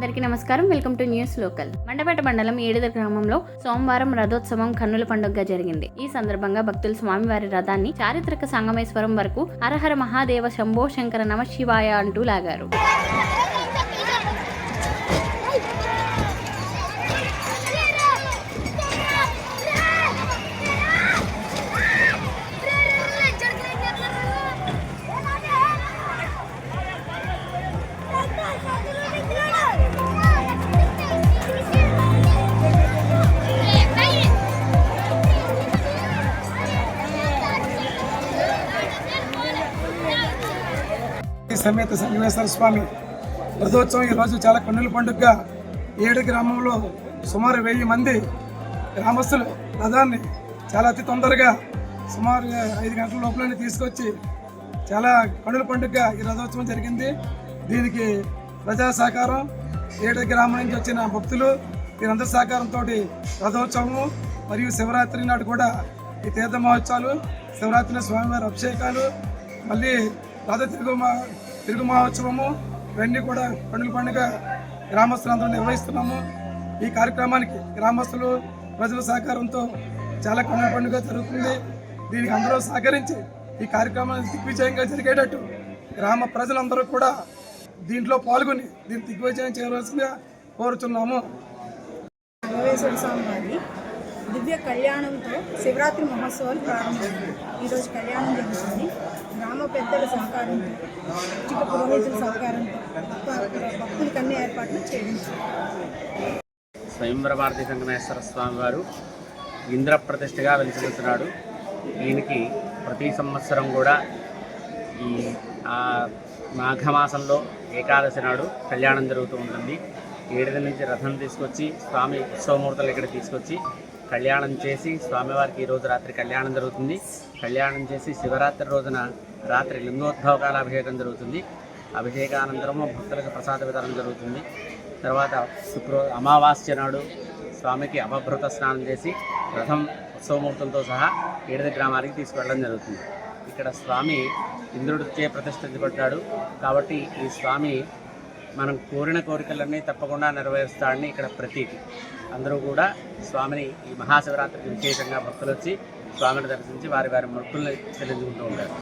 అందరికీ నమస్కారం. Welcome to news local. Mandapeta మండలం ఏడుద గ్రామంలో సోమవారం రథోత్సవం కన్నుల పండుగగా జరిగింది. ఈ సందర్భంగా భక్తులు స్వామివారి రథాన్ని చారిత్రక సంగమేశ్వరం వరకు హరహర మహాదేవ శంభో శంకర నమ శివాయ అంటూ లాగారు. సమేత సంగమేశ్వర స్వామి రథోత్సవం ఈరోజు చాలా కన్నుల పండుగగా ఏడు గ్రామంలో సుమారు 1000 మంది గ్రామస్తులు రథాన్ని చాలా అతి తొందరగా సుమారు 5 గంటల లోపలనే తీసుకొచ్చి చాలా కన్నుల పండుగగా ఈ రథోత్సవం జరిగింది. దీనికి ప్రజా సహకారం, ఏడు గ్రామం నుంచి వచ్చిన భక్తులు వీరందరి సహకారంతో రథోత్సవము మరియు శివరాత్రి నాడు కూడా ఈ తీర్థ మహోత్సవాలు, శివరాత్రి స్వామివారి అభిషేకాలు, మళ్ళీ రథ తిరుగు మహోత్సవము ఇవన్నీ కూడా కన్నుల పండుగ గ్రామస్తులందరూ నిర్వహిస్తున్నాము. ఈ కార్యక్రమానికి గ్రామస్తులు ప్రజల సహకారంతో చాలా కన్నుల పండుగ జరుగుతుంది. దీనికి అందరూ సహకరించి ఈ కార్యక్రమాన్ని దిగ్విజయంగా జరిగేటట్టు గ్రామ ప్రజలందరూ కూడా దీంట్లో పాల్గొని దీన్ని దిగ్విజయం చేయవలసిందిగా కోరుతున్నాము. దివ్య కళ్యాణంతో శివరాత్రి మహోత్సవాలు ప్రారంభమైంది. ఈరోజు కళ్యాణం జరుగుతుంది. గ్రామ పెద్దల సహకారంతో, చిన్న పురోహితుల సహకారంతో భక్తులకు అన్ని ఏర్పాట్లు చేయించారు. స్వయంవర భారతీ సంగమేశ్వర స్వామి వారు ఇంద్ర ప్రతిష్ఠగా వెలిసిస్తున్నాడు. ఈయనకి ప్రతి సంవత్సరం కూడా ఈ మాఘమాసంలో ఏకాదశి నాడు కళ్యాణం జరుగుతూ ఉంటుంది. ఏడుద నుంచి రథం తీసుకొచ్చి స్వామి ఉత్సవమూర్తులు ఇక్కడ తీసుకొచ్చి కళ్యాణం చేసి స్వామివారికి ఈరోజు రాత్రి కళ్యాణం జరుగుతుంది. కళ్యాణం చేసి శివరాత్రి రోజున రాత్రి లింగోద్భవకాల అభిషేకం జరుగుతుంది. అభిషేకానంతరము భక్తులకు ప్రసాద వితరణ జరుగుతుంది. తర్వాత అమావాస్య నాడు స్వామికి అపభృత స్నానం చేసి రథం ఉత్సవమూర్తులతో సహా ఏడుద గ్రామానికి తీసుకువెళ్ళడం జరుగుతుంది. ఇక్కడ స్వామి ఇంద్రుడిచే ప్రతిష్ఠించబడ్డాడు కాబట్టి ఈ స్వామి మనం కోరిన కోరికలన్నీ తప్పకుండా నెరవేరుస్తాడని ఇక్కడ ప్రతీతి. అందరూ కూడా స్వామిని ఈ మహాశివరాత్రికి విశేషంగా భక్తులు వచ్చి స్వామిని దర్శించి వారి మొక్కుల్ని చెల్లించుకుంటూ ఉంటారు.